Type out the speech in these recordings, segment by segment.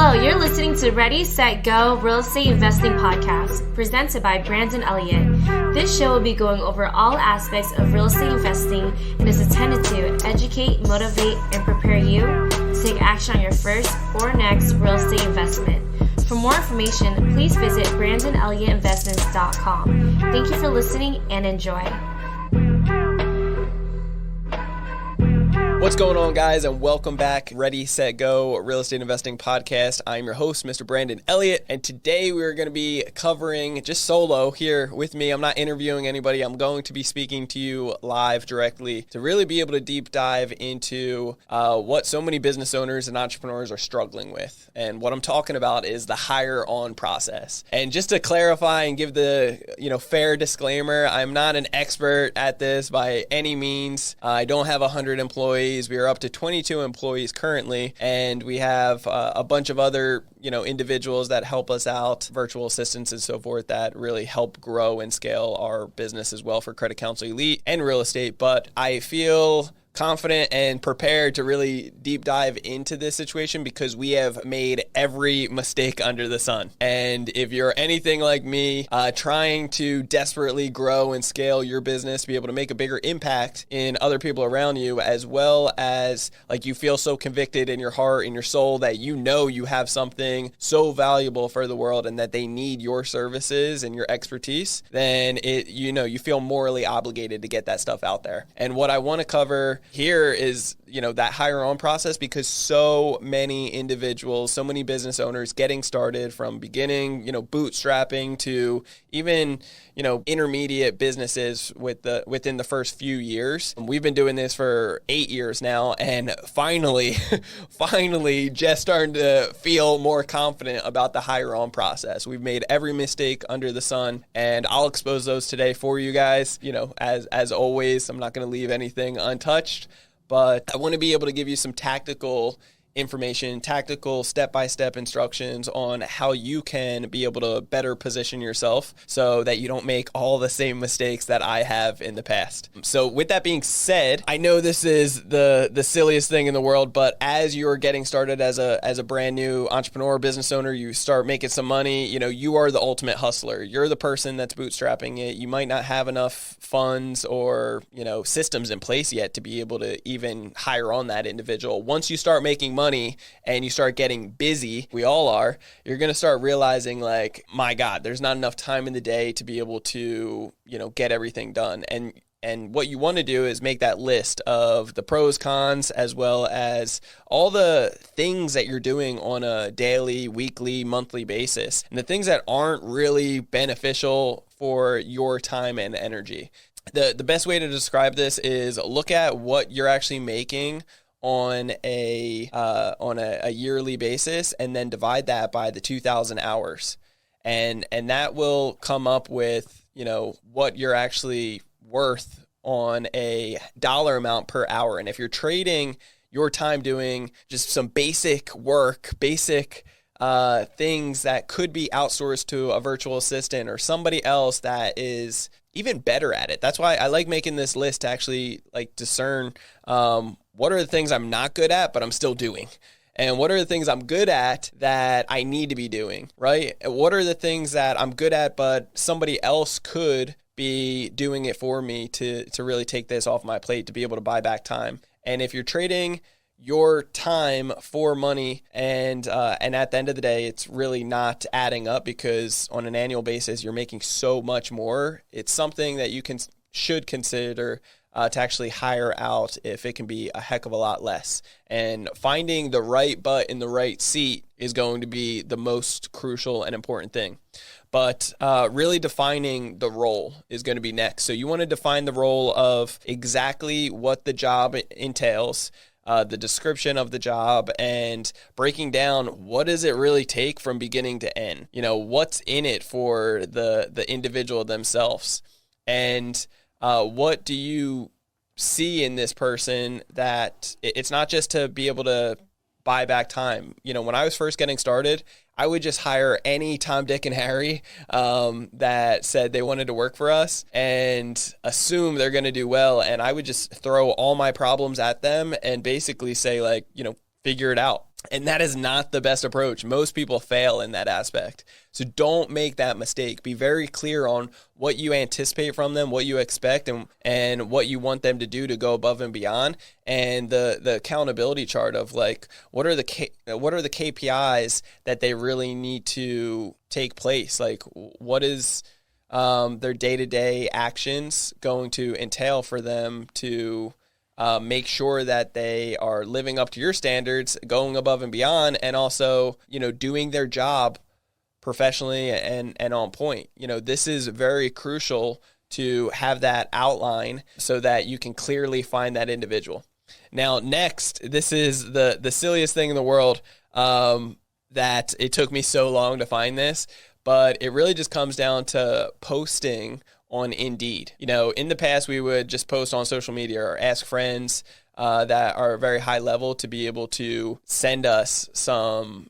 Hello, you're listening to Ready, Set, Go Real Estate Investing Podcast, presented by Brandon Elliott. This show will be going over all aspects of real estate investing and is intended to educate, motivate, and prepare you to take action on your first or next real estate investment. For more information, please visit BrandonElliottInvestments.com. Thank you for listening and enjoy. What's going on, guys, and welcome back. Ready, Set, Go Real Estate Investing Podcast. I'm your host, Mr. Brandon Elliott, and today we're going to be covering just solo here with me. I'm not interviewing anybody. I'm going to be speaking to you live directly to really be able to deep dive into what so many business owners and entrepreneurs are struggling with. And what I'm talking about is the hire on process. And just to clarify and give the fair disclaimer, I'm not an expert at this by any means. I don't have 100 employees. We are up to 22 employees currently, and we have a bunch of other individuals that help us out, virtual assistants and so forth, that really help grow and scale our business as well for Credit Counsel Elite and real estate. But I feel confident and prepared to really deep dive into this situation because we have made every mistake under the sun. And if you're anything like me, trying to desperately grow and scale your business, be able to make a bigger impact in other people around you, as well as like you feel so convicted in your heart, in your soul, that you have something so valuable for the world and that they need your services and your expertise, then you feel morally obligated to get that stuff out there. And what I want to cover here is, that hire on process, because so many individuals, so many business owners getting started from beginning, bootstrapping to even, intermediate businesses within the first few years. We've been doing this for 8 years now, and finally just starting to feel more confident about the hire on process. We've made every mistake under the sun, and I'll expose those today for you guys. As always, I'm not going to leave anything untouched. But I want to be able to give you some tactical information, tactical step-by-step instructions on how you can be able to better position yourself so that you don't make all the same mistakes that I have in the past. So with that being said, I know this is the silliest thing in the world, but as you're getting started as a brand new entrepreneur, business owner, you start making some money, you are the ultimate hustler. You're the person that's bootstrapping it. You might not have enough funds or, systems in place yet to be able to even hire on that individual. Once you start making money and you start getting busy, we all are, you're going to start realizing like, my God, there's not enough time in the day to be able to, get everything done. And what you want to do is make that list of the pros, cons, as well as all the things that you're doing on a daily, weekly, monthly basis, and the things that aren't really beneficial for your time and energy. The best way to describe this is look at what you're actually making on a yearly basis, and then divide that by the 2,000 hours, and that will come up with what you're actually worth on a dollar amount per hour. And if you're trading your time doing just some basic work, basic things that could be outsourced to a virtual assistant or somebody else that is even better at it. That's why I like making this list to actually discern what are the things I'm not good at, but I'm still doing? And what are the things I'm good at that I need to be doing, right? What are the things that I'm good at, but somebody else could be doing it for me to really take this off my plate, to be able to buy back time? And if you're trading your time for money and at the end of the day, it's really not adding up, because on an annual basis, you're making so much more. It's something that you should consider to actually hire out if it can be a heck of a lot less. And finding the right butt in the right seat is going to be the most crucial and important thing. But really defining the role is going to be next. So you want to define the role of exactly what the job entails, the description of the job, and breaking down what does it really take from beginning to end. What's in it for the individual themselves, and what do you see in this person that it's not just to be able to buy back time. When I was first getting started, I would just hire any Tom, Dick, and Harry that said they wanted to work for us and assume they're going to do well. And I would just throw all my problems at them and basically say, figure it out. And that is not the best approach. Most people fail in that aspect. So don't make that mistake. Be very clear on what you anticipate from them, what you expect, and what you want them to do to go above and beyond. And the accountability chart of like, what are the KPIs that they really need to take place? Like, what is their day-to-day actions going to entail for them to make sure that they are living up to your standards, going above and beyond, and also, doing their job professionally and on point. This is very crucial to have that outline so that you can clearly find that individual. Now, next, this is the silliest thing in the world, that it took me so long to find this, but it really just comes down to posting on Indeed. In the past, we would just post on social media or ask friends that are very high level to be able to send us some,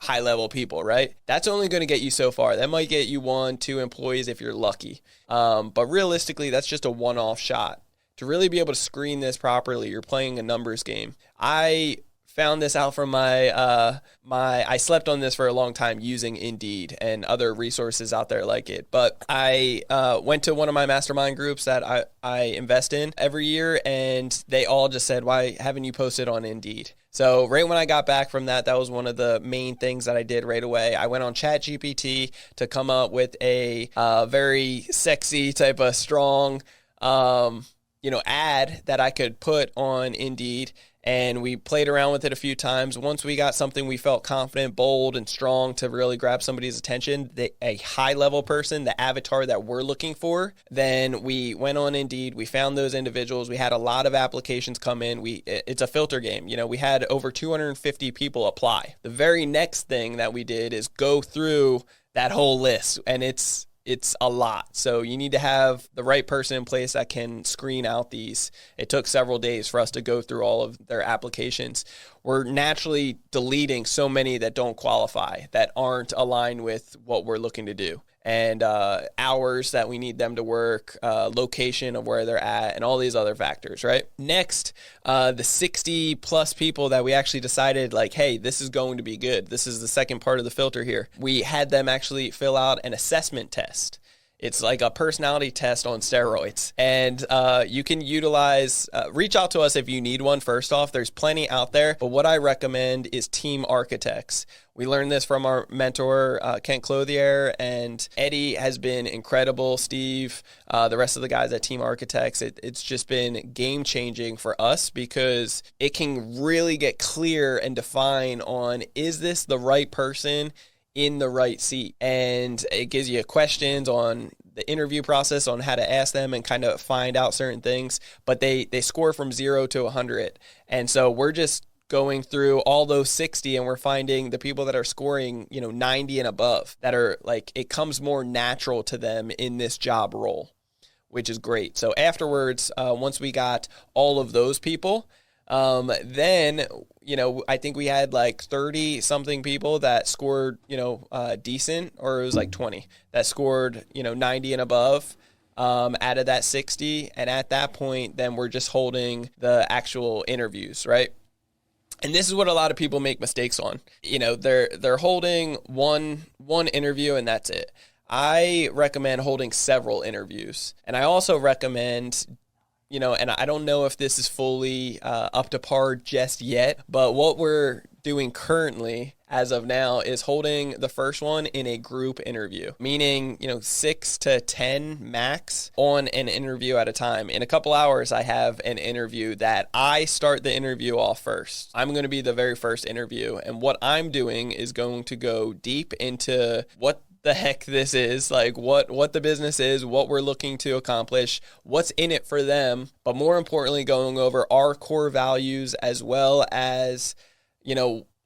high level people, right? That's only going to get you so far. That might get you 1-2 employees if you're lucky. But realistically, that's just a one-off shot. To really be able to screen this properly, you're playing a numbers game. I found this out from I slept on this for a long time using Indeed and other resources out there like it. But I went to one of my mastermind groups that I invest in every year, and they all just said, "Why haven't you posted on Indeed?" So right when I got back from that, that was one of the main things that I did right away. I went on ChatGPT to come up with a very sexy type of strong ad that I could put on Indeed. And we played around with it a few times. Once we got something we felt confident, bold, and strong to really grab somebody's attention, a high-level person, the avatar that we're looking for, then we went on Indeed. We found those individuals. We had a lot of applications come in. It's a filter game. We had over 250 people apply. The very next thing that we did is go through that whole list, and it's a lot. So you need to have the right person in place that can screen out these. It took several days for us to go through all of their applications. We're naturally deleting so many that don't qualify, that aren't aligned with what we're looking to do. And hours that we need them to work, location of where they're at, and all these other factors, right? Next, the 60 plus people that we actually decided like, hey, this is going to be good. This is the second part of the filter here. We had them actually fill out an assessment test. It's like a personality test on steroids. And you can utilize, reach out to us if you need one first off. There's plenty out there. But what I recommend is Team Architects. We learned this from our mentor, Kent Clothier, and Eddie has been incredible. Steve, the rest of the guys at Team Architects, it's just been game-changing for us because it can really get clear and define on, is this the right person in the right seat? And it gives you questions on the interview process on how to ask them and kind of find out certain things, but they score from 0 to 100. And so we're just going through all those 60 and we're finding the people that are scoring, 90 and above, that are like, it comes more natural to them in this job role, which is great. So afterwards, once we got all of those people, then, I think we had like 30 something people that scored, decent, or it was like 20 that scored, 90 and above, out of that 60. And at that point, then we're just holding the actual interviews, right? And this is what a lot of people make mistakes on. They're holding one interview and that's it. I recommend holding several interviews. And I also recommend, and I don't know if this is fully up to par just yet, but what we're doing currently as of now is holding the first one in a group interview, meaning, 6 to 10 max on an interview at a time. In a couple hours, I have an interview that I start the interview off first. I'm going to be the very first interview. And what I'm doing is going to go deep into what the heck this is, like what the business is, what we're looking to accomplish, what's in it for them, but more importantly, going over our core values as well as,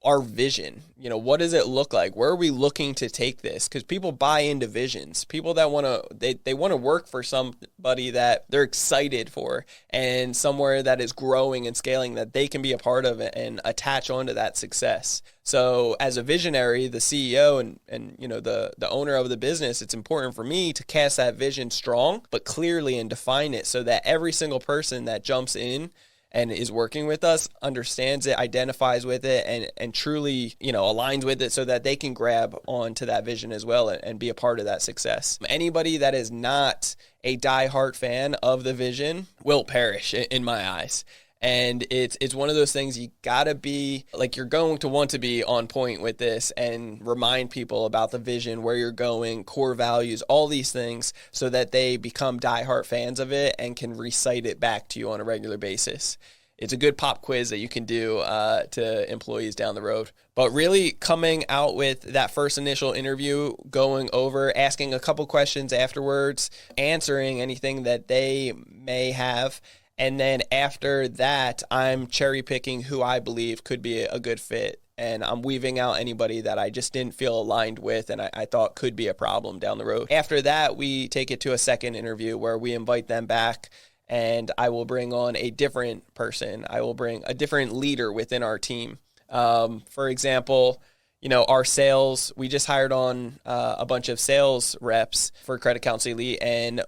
our vision. What does it look like? Where are we looking to take this? Because people buy into visions. People that want to, they want to work for somebody that they're excited for and somewhere that is growing and scaling that they can be a part of and attach onto that success. So as a visionary, the CEO and the owner of the business, it's important for me to cast that vision strong, but clearly and define it so that every single person that jumps in and is working with us understands it, identifies with it, and truly, aligns with it so that they can grab onto that vision as well and be a part of that success. Anybody that is not a diehard fan of the vision will perish in my eyes. And it's one of those things you gotta be, like, you're going to want to be on point with this and remind people about the vision, where you're going, core values, all these things, so that they become diehard fans of it and can recite it back to you on a regular basis. It's a good pop quiz that you can do to employees down the road. But really coming out with that first initial interview, going over, asking a couple questions afterwards, answering anything that they may have. And then after that, I'm cherry picking who I believe could be a good fit. And I'm weaving out anybody that I just didn't feel aligned with and I thought could be a problem down the road. After that, we take it to a second interview where we invite them back, and I will bring on a different person. I will bring a different leader within our team. For example, our sales, we just hired on a bunch of sales reps for Credit Counsel Elite, and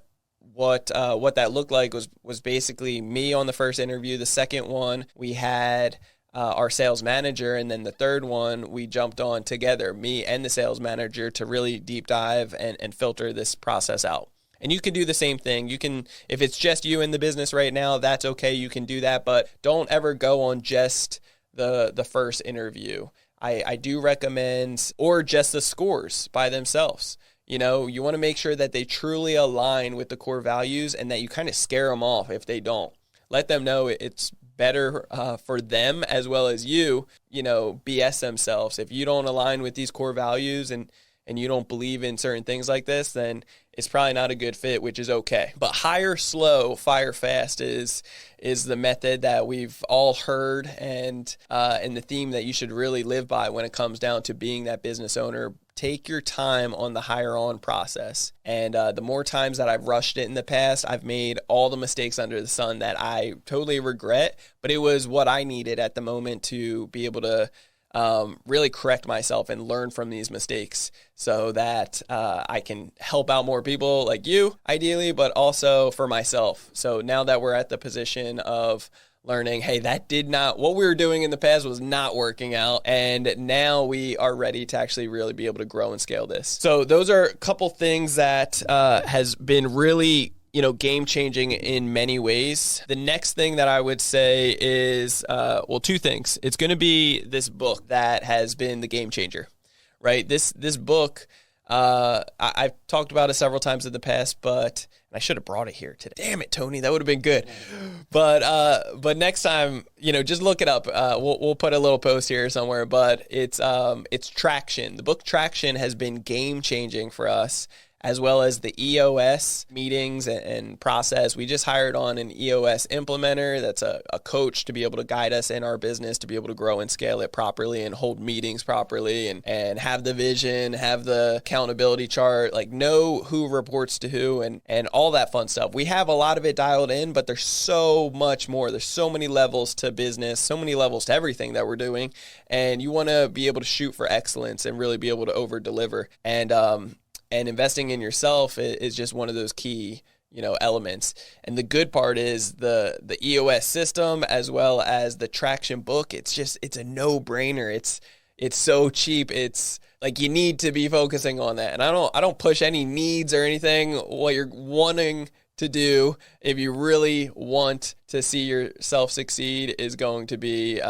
what that looked like was basically me on the first interview. The second one, we had our sales manager, and then the third one, we jumped on together, me and the sales manager, to really deep dive and filter this process out. And you can do the same thing. You can, if it's just you in the business right now, that's okay. You can do that, but don't ever go on just the first interview. I do recommend, or just the scores by themselves. You want to make sure that they truly align with the core values and that you kind of scare them off if they don't. Let them know it's better for them as well as you, BS themselves. If you don't align with these core values and you don't believe in certain things like this, then it's probably not a good fit, which is okay. But hire slow, fire fast is the method that we've all heard, and the theme that you should really live by when it comes down to being that business owner. Take your time on the hire on process. And the more times that I've rushed it in the past, I've made all the mistakes under the sun that I totally regret, but it was what I needed at the moment to be able to really correct myself and learn from these mistakes so that I can help out more people like you, ideally, but also for myself. So now that we're at the position of learning, hey, what we were doing in the past was not working out, and now we are ready to actually really be able to grow and scale this. So those are a couple things that has been really game-changing in many ways. The next thing that I would say is, two things. It's going to be this book that has been the game changer, right? This book, I've talked about it several times in the past, but I should have brought it here today. Damn it, Tony, that would have been good. But next time, just look it up. We'll put a little post here somewhere, but it's Traction. The book Traction has been game-changing for us, as well as the EOS meetings and process. We just hired on an EOS implementer that's a coach to be able to guide us in our business, to be able to grow and scale it properly and hold meetings properly and have the vision, have the accountability chart, like know who reports to who and all that fun stuff. We have a lot of it dialed in, but there's so much more. There's so many levels to business, so many levels to everything that we're doing. And you want to be able to shoot for excellence and really be able to over deliver. And investing in yourself is just one of those key, elements. And the good part is the EOS system as well as the Traction book. It's a no-brainer. It's so cheap. It's like you need to be focusing on that. And I don't push any needs or anything. What you're wanting to do, if you really want to see yourself succeed, is going to be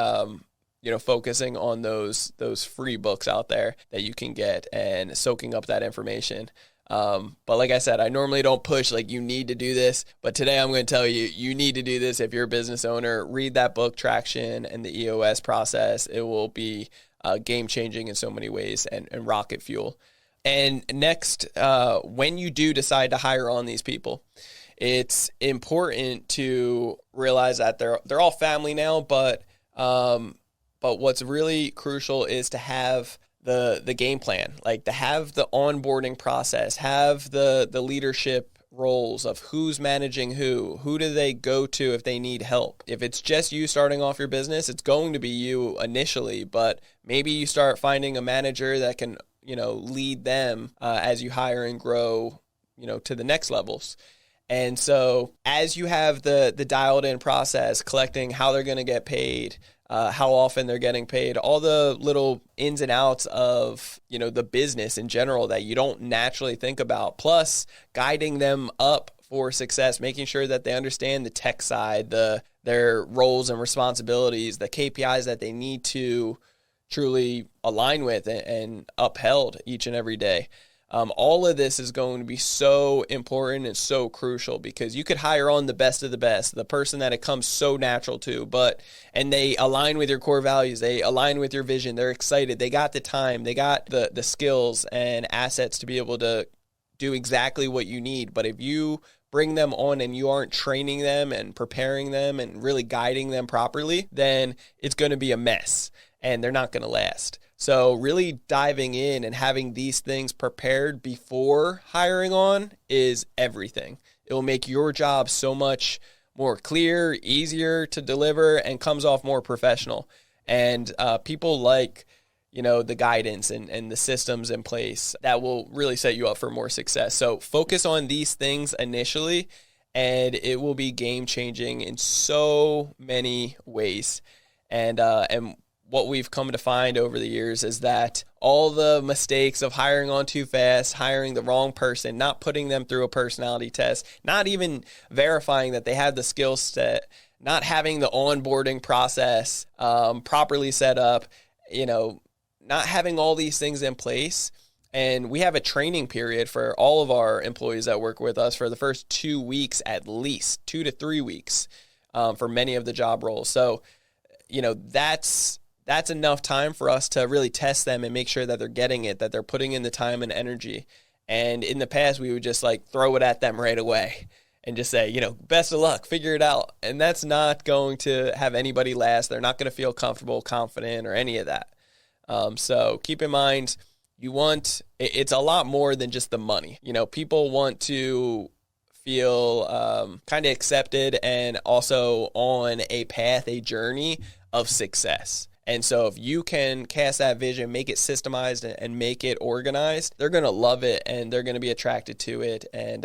focusing on those free books out there that you can get and soaking up that information. But like I said, I normally don't push like you need to do this, but today I'm going to tell you, you need to do this. If you're a business owner, read that book, Traction, and the EOS process. It will be game changing in so many ways and rocket fuel. And next, when you do decide to hire on these people, it's important to realize that they're all family now, but what's really crucial is to have the game plan, like to have the onboarding process, have the leadership roles of who's managing who do they go to if they need help. If it's just you starting off your business, it's going to be you initially, but maybe you start finding a manager that can, lead them as you hire and grow, to the next levels. And so as you have the dialed in process, collecting how they're going to get paid, how often they're getting paid, all the little ins and outs of, the business in general that you don't naturally think about, plus guiding them up for success, making sure that they understand the tech side, their roles and responsibilities, the KPIs that they need to truly align with and upheld each and every day. All of this is going to be so important and so crucial, because you could hire on the best of the best, the person that it comes so natural to, and they align with your core values, they align with your vision, they're excited, they got the time, they got the skills and assets to be able to do exactly what you need. But if you bring them on and you aren't training them and preparing them and really guiding them properly, then it's going to be a mess and they're not going to last. So really diving in and having these things prepared before hiring on is everything. It will make your job so much more clear, easier to deliver, and comes off more professional. And people like, the guidance and the systems in place that will really set you up for more success. So focus on these things initially, and it will be game changing in so many ways. And what we've come to find over the years is that all the mistakes of hiring on too fast, hiring the wrong person, not putting them through a personality test, not even verifying that they have the skill set, not having the onboarding process properly set up, not having all these things in place. And we have a training period for all of our employees that work with us for the first 2 weeks, at least 2 to 3 weeks for many of the job roles. So, that's enough time for us to really test them and make sure that they're getting it, that they're putting in the time and energy. And in the past, we would just throw it at them right away and just say, best of luck, figure it out. And that's not going to have anybody last. They're not going to feel comfortable, confident, or any of that. So keep in mind, it's a lot more than just the money. People want to feel kind of accepted and also on a path, a journey of success. And so if you can cast that vision, make it systemized and make it organized, they're going to love it and they're going to be attracted to it and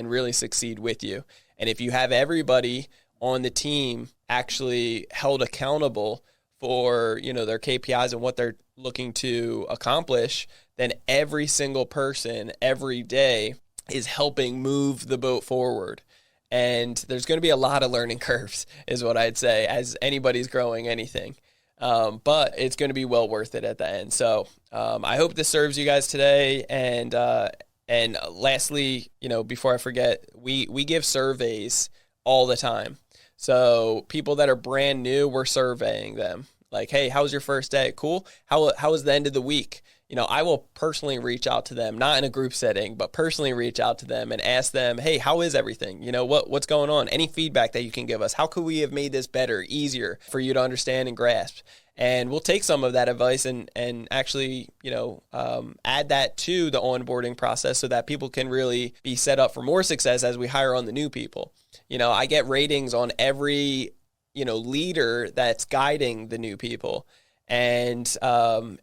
really succeed with you. And if you have everybody on the team actually held accountable for, their KPIs and what they're looking to accomplish, then every single person every day is helping move the boat forward. And there's going to be a lot of learning curves is what I'd say as anybody's growing anything. But it's going to be well worth it at the end. So I hope this serves you guys today. And lastly, before I forget, we give surveys all the time. So people that are brand new, we're surveying them. Like, hey, how was your first day? Cool. How was the end of the week? I will personally reach out to them, not in a group setting, but personally reach out to them and ask them, hey, how is everything? What's going on? Any feedback that you can give us? How could we have made this better, easier for you to understand and grasp? And we'll take some of that advice and actually, add that to the onboarding process so that people can really be set up for more success as we hire on the new people. I get ratings on every, leader that's guiding the new people. And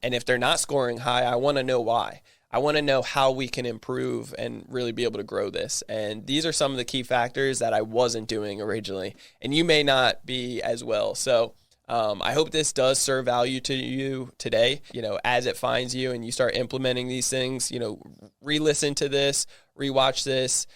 if they're not scoring high, I want to know why. I want to know how we can improve and really be able to grow this. And these are some of the key factors that I wasn't doing originally, and you may not be as well. So I hope this does serve value to you today, as it finds you and you start implementing these things, re-listen to this, rewatch this,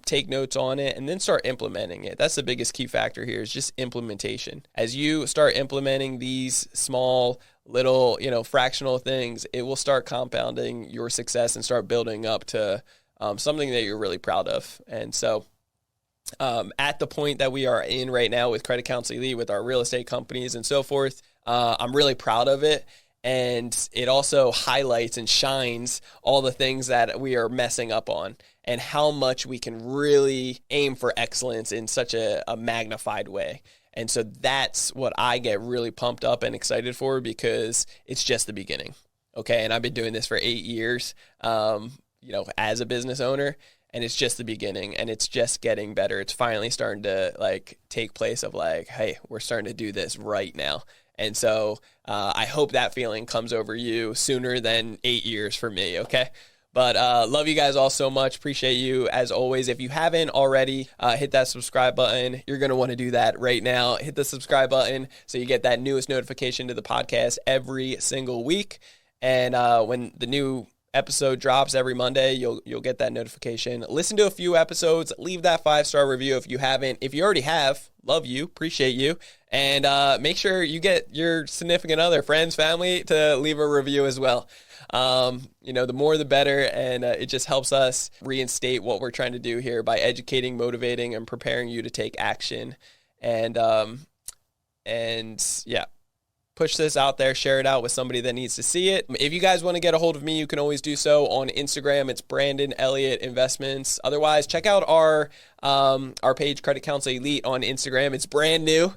take notes on it, and then start implementing it. That's the biggest key factor here is just implementation. As you start implementing these small little, fractional things, it will start compounding your success and start building up to something that you're really proud of. And so at the point that we are in right now with Credit Counsel Elite, with our real estate companies and so forth, I'm really proud of it. And it also highlights and shines all the things that we are messing up on and how much we can really aim for excellence in such a magnified way. And so that's what I get really pumped up and excited for, because it's just the beginning. Okay. And I've been doing this for 8 years, as a business owner, and it's just the beginning and it's just getting better. It's finally starting to take place of hey, we're starting to do this right now. And so I hope that feeling comes over you sooner than 8 years for me, okay? But love you guys all so much. Appreciate you as always. If you haven't already, hit that subscribe button. You're going to want to do that right now. Hit the subscribe button so you get that newest notification to the podcast every single week. And when the new episode drops every Monday, you'll get that notification. Listen to a few episodes. Leave that 5-star review if you haven't. If you already have, love you, appreciate you. And make sure you get your significant other, friends, family to leave a review as well. The more the better, and it just helps us reinstate what we're trying to do here by educating, motivating, and preparing you to take action. And push this out there, share it out with somebody that needs to see it. If you guys want to get a hold of me, you can always do so on Instagram. It's Brandon Elliott Investments. Otherwise, check out our page, Credit Counsel Elite, on Instagram. It's brand new.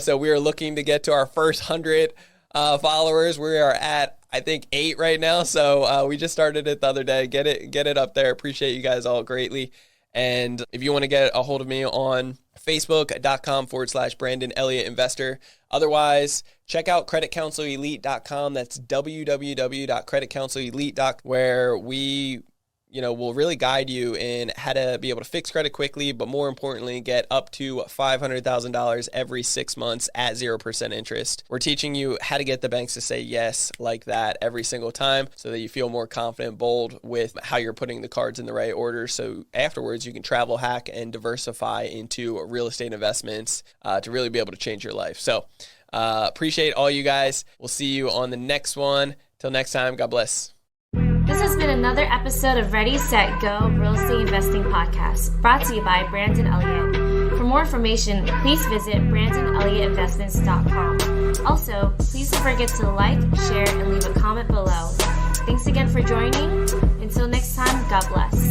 So we are looking to get to our first 100 followers. We are at, I think, 8 right now. So we just started it the other day. Get it up there. Appreciate you guys all greatly. And if you want to get a hold of me on Facebook.com/Brandon Elliott Investor. Otherwise, check out creditcounselelite.com. That's www.creditcounselelite.com, where we will really guide you in how to be able to fix credit quickly, but more importantly, get up to $500,000 every 6 months at 0% interest. We're teaching you how to get the banks to say yes like that every single time so that you feel more confident, bold with how you're putting the cards in the right order. So afterwards, you can travel hack and diversify into real estate investments to really be able to change your life. So appreciate all you guys. We'll see you on the next one. Till next time, God bless. This has been another episode of Ready, Set, Go Real Estate Investing Podcast, brought to you by Brandon Elliott. For more information, please visit BrandonElliottInvestments.com. Also, please don't forget to like, share, and leave a comment below. Thanks again for joining. Until next time, God bless.